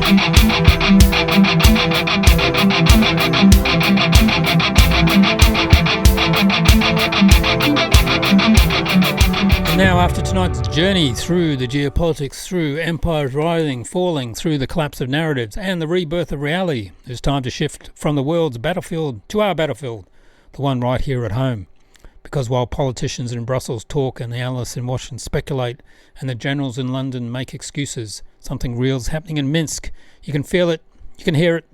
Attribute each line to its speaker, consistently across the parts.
Speaker 1: Now, after tonight's journey through the geopolitics, through empires rising, falling, through the collapse of narratives and the rebirth of reality, it's time to shift from the world's battlefield to our battlefield, the one right here at home. Because while politicians in Brussels talk and the analysts in Washington speculate and the generals in London make excuses, something real's happening in Minsk. You can feel it, you can hear it,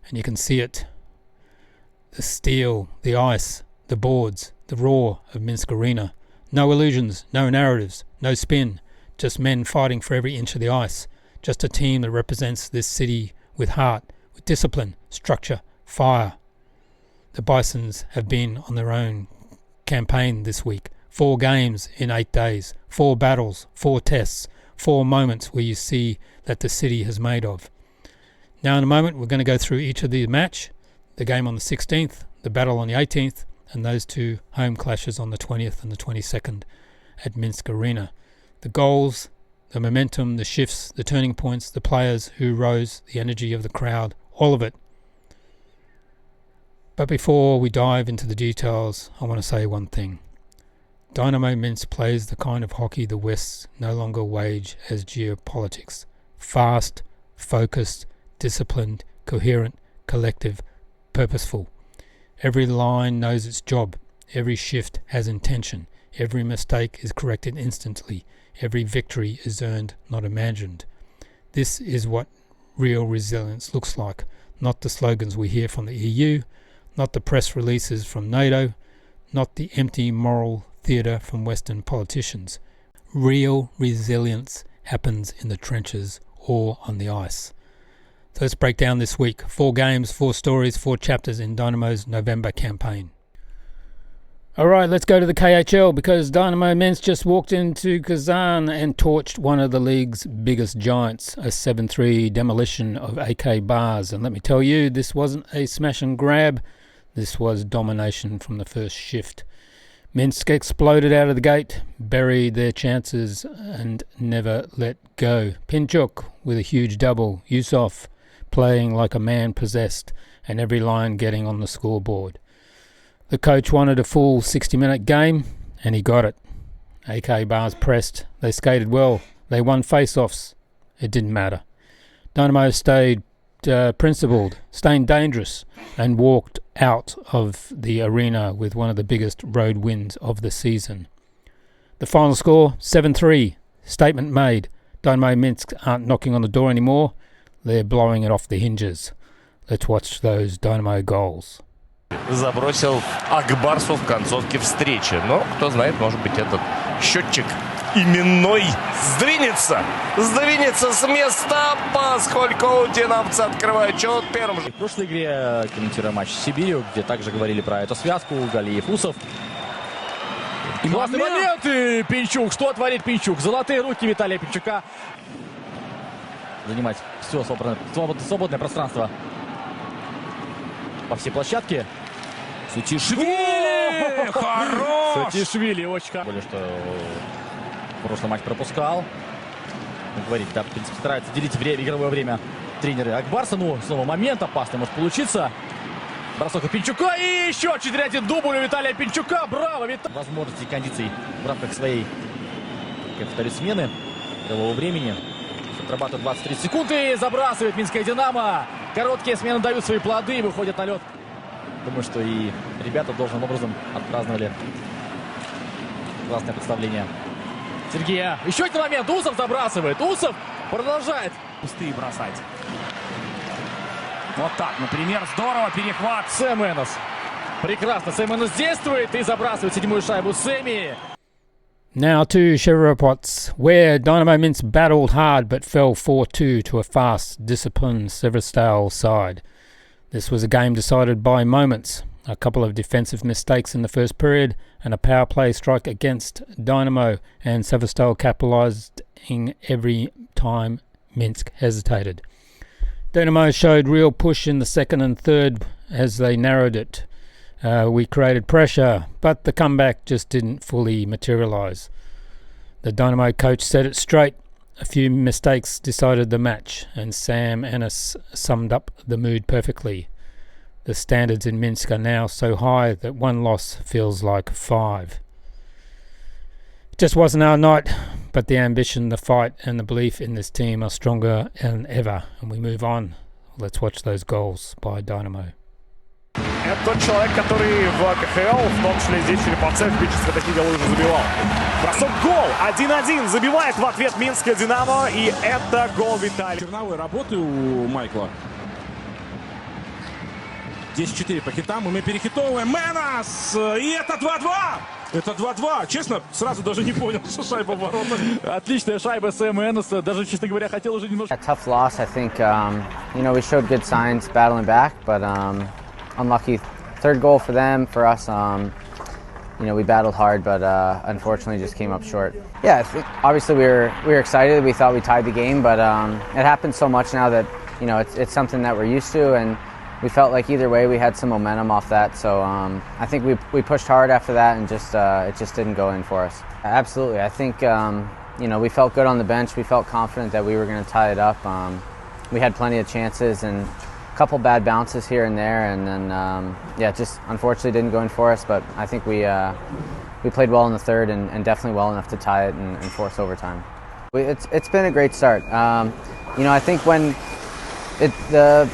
Speaker 1: and you can see it. The steel, the ice, the boards, the roar of Minsk Arena. No illusions, no narratives, no spin, just men fighting for every inch of the ice. Just a team that represents this city with heart, with discipline, structure, fire. The Bisons have been on their own campaign this week. 4 games in 8 days, 4 battles, 4 tests, 4 moments where you see that the city has made of. Now in a moment we're going to go through each of the match, the game on the 16th, the battle on the 18th, and those 2 home clashes on the 20th and the 22nd at Minsk Arena. The goals, the momentum, the shifts, the turning points, the players who rose, the energy of the crowd, all of it. But before we dive into the details, I want to say one thing. Dinamo Minsk plays the kind of hockey the West no longer wage as geopolitics. Fast, focused, disciplined, coherent, collective, purposeful. Every line knows its job. Every shift has intention. Every mistake is corrected instantly. Every victory is earned, not imagined. This is what real resilience looks like. Not the slogans we hear from the EU, not the press releases from NATO, not the empty moral theatre from Western politicians. Real resilience happens in the trenches or on the ice. So let's break down this week. 4 games, 4 stories, 4 chapters in Dynamo's November campaign. Alright, let's go to the KHL because Dinamo Minsk just walked into Kazan and torched one of the league's biggest giants, a 7-3 demolition of AK Bars. And let me tell you, this wasn't a smash and grab, this was domination from the first shift. Minsk exploded out of the gate, buried their chances and never let go. Pinchuk with a huge double, Yusuf playing like a man possessed, and every line getting on the scoreboard. The coach wanted a full 60-minute game, and he got it. AK Bars pressed, they skated well, they won face-offs. It didn't matter. Dynamo stayed principled, stayed dangerous, and walked out of the arena with one of the biggest road wins of the season. The final score, 7-3. Statement made. Dynamo Minsk aren't knocking on the door anymore. They're blowing it off the hinges. Let's watch those Dynamo goals.
Speaker 2: Забросил Акбарсу в концовке встречи. Но, кто знает, может быть, этот счетчик именной сдвинется с места, поскольку динамцы открывают счет первым же.
Speaker 3: В прошлой игре, комментируя матч с Сибирью, где также говорили про эту связку, Галиев, Усов. И классный момент, и Пинчук. Что творит Пинчук? Золотые руки Виталия Пинчука. Занимать все свободное пространство по всей площадке. Сутишвили! Хорош! Сутишвили очень хорошо. Более что в прошлый матч пропускал. Он говорит, да, в принципе, старается делить игровое время тренеры Акбарса. Ну, снова момент опасный может получиться. Бросок от Пинчука и еще 4-1 дубль у Виталия Пинчука. Браво, Виталий! Возможности и кондиций в рамках своей, как повторюсь, смены игрового времени. Отрабатывает 23 секунды и забрасывает Минское Динамо. Короткие смены дают свои плоды и выходят на лед. Думаю, что и ребята должным образом отпраздновали классное представление Сергея. Еще один момент. Усов забрасывает. Усов продолжает.
Speaker 4: Пустые бросать. Вот так, например. Здорово. Перехват.
Speaker 3: Сэм Энос. Прекрасно. Сэм Энос действует и забрасывает 7-ю шайбу Сэмми.
Speaker 1: Now to Cherepovets, where Dinamo Minsk battled hard but fell 4-2 to a fast, disciplined Severstal side. This was a game decided by moments. A couple of defensive mistakes in the first period and a power play strike against Dinamo, and Severstal capitalising every time Minsk hesitated. Dinamo showed real push in the second and third as they narrowed it. We created pressure, but the comeback just didn't fully materialise. The Dynamo coach said it straight. A few mistakes decided the match, and Sam Ennis summed up the mood perfectly. The standards in Minsk are now so high that one loss feels like 5. It just wasn't our night, but the ambition, the fight and the belief in this team are stronger than ever, and we move on. Let's watch those goals by Dinamo.
Speaker 5: Это тот человек, который в КХЛ, в том числе здесь Cherepovets, в Бичевске такие голы уже забивал. Бросок, гол! 1-1 забивает в ответ Минское Динамо, и это гол Виталия.
Speaker 6: Черновые работы у Майкла. 10-4 по хитам, и мы перехитовываем. Менас! И это 2-2! Это 2-2. Честно, сразу даже не понял, что шайба в воротах.
Speaker 3: Отличная шайба Сэма Эннеса. Даже, честно говоря, хотел уже немножко...
Speaker 7: A tough loss. I think, we showed good signs battling back, but unlucky. Third goal for them. For us, we battled hard, but unfortunately just came up short. Yeah, I think obviously we were excited. We thought we tied the game, but it happens so much now that it's something that we're used to, and we felt like either way we had some momentum off that. So I think we pushed hard after that, and it just didn't go in for us. Absolutely, I think we felt good on the bench. We felt confident that we were going to tie it up. We had plenty of chances and a couple bad bounces here and there, and then it just unfortunately didn't go in for us. But I think we played well in the third, and definitely well enough to tie it and force overtime. It's been a great start. I think when the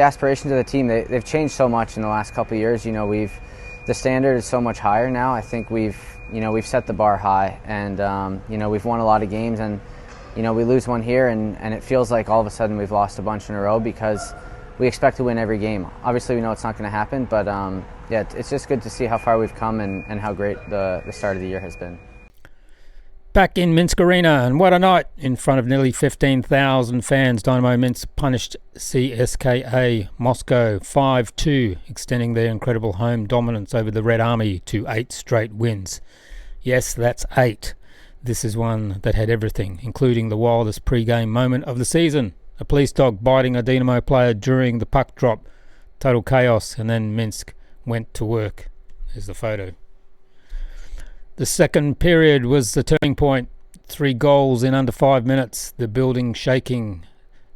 Speaker 7: aspirations of the team, they've changed so much in the last couple of years. The standard is so much higher now. I think we've set the bar high, and we've won a lot of games, and we lose one here, and it feels like all of a sudden we've lost a bunch in a row because we expect to win every game. Obviously, we know it's not going to happen, but it's just good to see how far we've come and how great the start of the year has been.
Speaker 1: Back in Minsk Arena, and what a night! In front of nearly 15,000 fans, Dinamo Minsk punished CSKA Moscow 5-2, extending their incredible home dominance over the Red Army to 8 straight wins. Yes, that's 8. This is one that had everything, including the wildest pre-game moment of the season. A police dog biting a Dinamo player during the puck drop. Total chaos, and then Minsk went to work. Here's the photo. The second period was the turning point. 3 goals in under 5 minutes. The building shaking.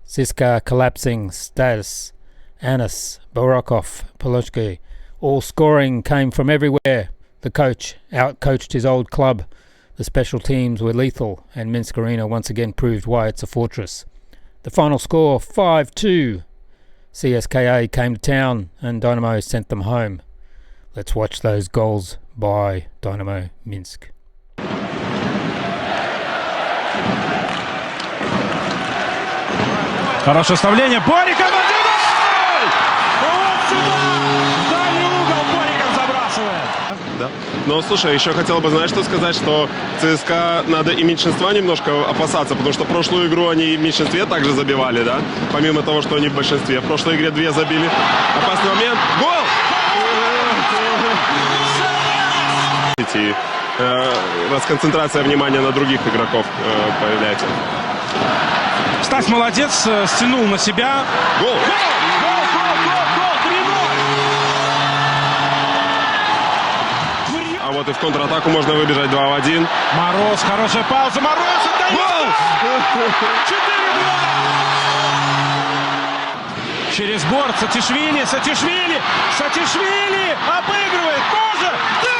Speaker 1: CSKA collapsing. Stas, Anis, Barakov, Polochki. All scoring came from everywhere. The coach outcoached his old club. The special teams were lethal, and Minsk Arena once again proved why it's a fortress. The final score, 5-2. CSKA came to town, and Dinamo sent them home. Let's watch those goals by Dinamo Minsk.
Speaker 6: Хорошее вставление. Бориков 1-0! Вот сюда! В дальний угол Бориков забрасывает.
Speaker 8: Да. Но слушай, еще хотел бы, знаешь, что сказать, что ЦСКА надо и меньшинства немножко опасаться, потому что прошлую игру они и в меньшинстве также забивали, да? Помимо того, что они в большинстве. В прошлой игре 2 забили. Опасный момент. Гол! И расконцентрация внимания на других игроков появляется.
Speaker 6: Стас молодец, стянул на себя.
Speaker 8: Гол!
Speaker 6: Гол! 3-0!
Speaker 8: А вот и в контратаку можно выбежать 2-1.
Speaker 6: Мороз, хорошая пауза. Мороз!
Speaker 8: Гол!
Speaker 6: 4-2! Через борт Сатишвили обыгрывает тоже. Да!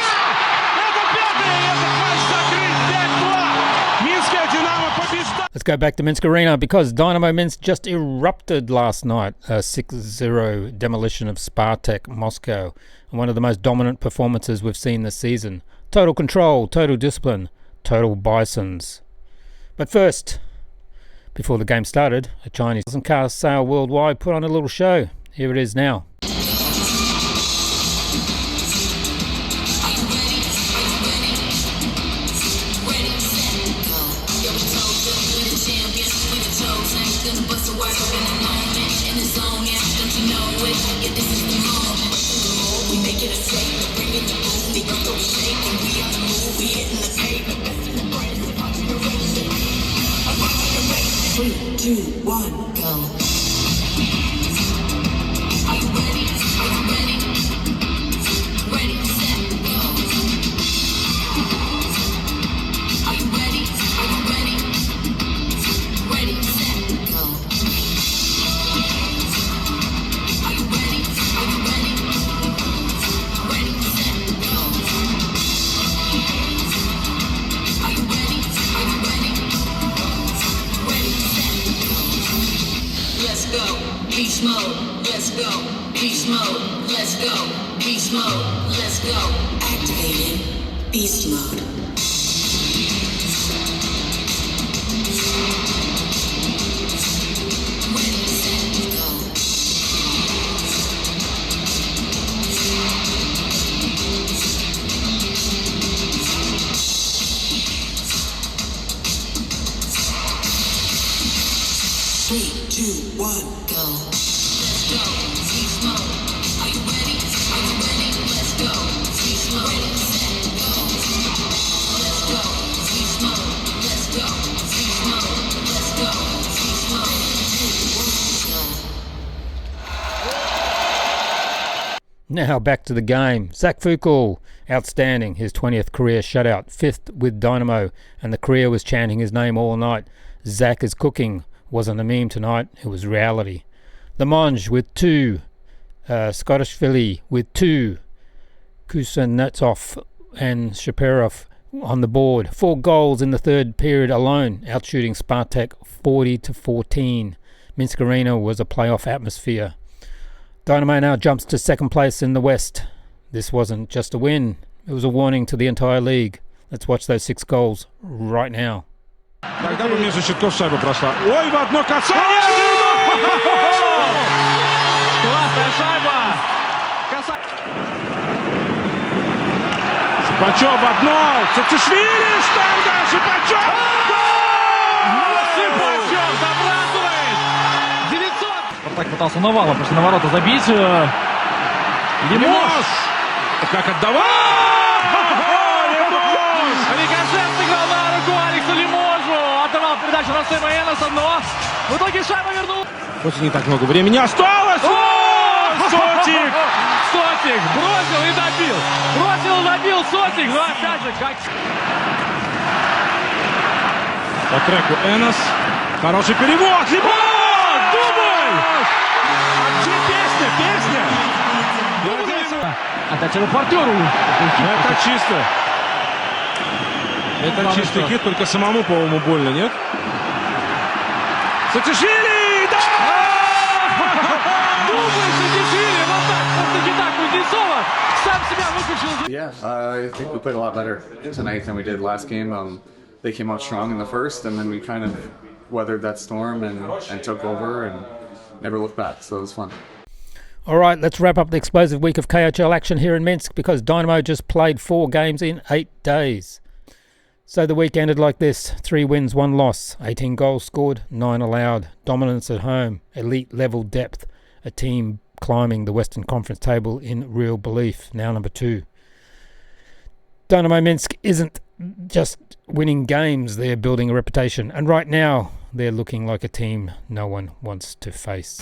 Speaker 6: Это 5-й, этот матч закрыт 5-2. Минское Динамо побеждает.
Speaker 1: Let's go back to Minsk Arena, because Dinamo Minsk just erupted last night. A 6-0 demolition of Spartak Moscow. And one of the most dominant performances we've seen this season. Total control, total discipline, total bisons. But first, before the game started, a Chinese car sale worldwide put on a little show. Here it is now.
Speaker 9: go. Beast mode, let's go. Beast mode, let's go. Beast mode, let's go. Activating beast mode. Ready, set, go. Three, two, one, go. Let's go. Beast mode. Are you ready? Are you ready? Let's go. Beast mode. Ready, set, go. Let's go. Beast mode. Let's go. Beast mode. Let's go. Beast mode. 2, 1, go.
Speaker 1: Now back to the game. Zach Fuchel, outstanding. His 20th career shutout, 5th with Dynamo, and the career was chanting his name all night. Zach is cooking. Wasn't a meme tonight, it was reality. Lemonge with 2, Skorashvili with 2, Kuznetsov and Cherepovets on the board. 4 goals in the third period alone, outshooting Spartak 40-14. Minsk Arena was a playoff atmosphere. Dynamo now jumps to second place in the West. This wasn't just a win, it was a warning to the entire league. Let's watch those 6 goals right now.
Speaker 6: Когда бы между щитков шайба прошла. Ой, в одно касание!
Speaker 3: Классная шайба!
Speaker 6: Шипачев в одно! Сацишвили! Штанга! Шипачев!
Speaker 3: Шипачев забрасывает! 900! Спартак пытался навалом просто на ворота забить. Лимош!
Speaker 6: Как отдавал!
Speaker 3: Рикошет сыграл на руку Алексу Лиможу. Отдавал передачу на Сэма Эннерса, но в итоге шайба вернул.
Speaker 6: Хоть и не так много времени осталось! Сотик!
Speaker 3: Сотик бросил и добил. Бросил и добил Сотик. Но опять же, как...
Speaker 6: По треку Эннес. Хороший перевод! Лимон! Дубль! Где песня? Песня!
Speaker 3: Опять репортеру.
Speaker 6: Это чисто. Это чистый хит, только самому, по-моему, больно, нет? Сацишвили! Да!
Speaker 3: Дубль Сатишвили! Вот так, просто не так. Кузнецова сам себя выключил.
Speaker 10: Yeah, I think we played a lot better tonight than we did last game. They came out strong in the first, and then we kind of weathered that storm and took over and never looked back, so it was fun.
Speaker 1: Alright, let's wrap up the explosive week of KHL action here in Minsk because Dynamo just played 4 games in 8 days. So the week ended like this: 3 wins, 1 loss, 18 goals scored, 9 allowed, dominance at home, elite level depth, a team climbing the Western Conference table in real belief, now number 2. Dinamo Minsk isn't just winning games, they're building a reputation, and right now they're looking like a team no one wants to face.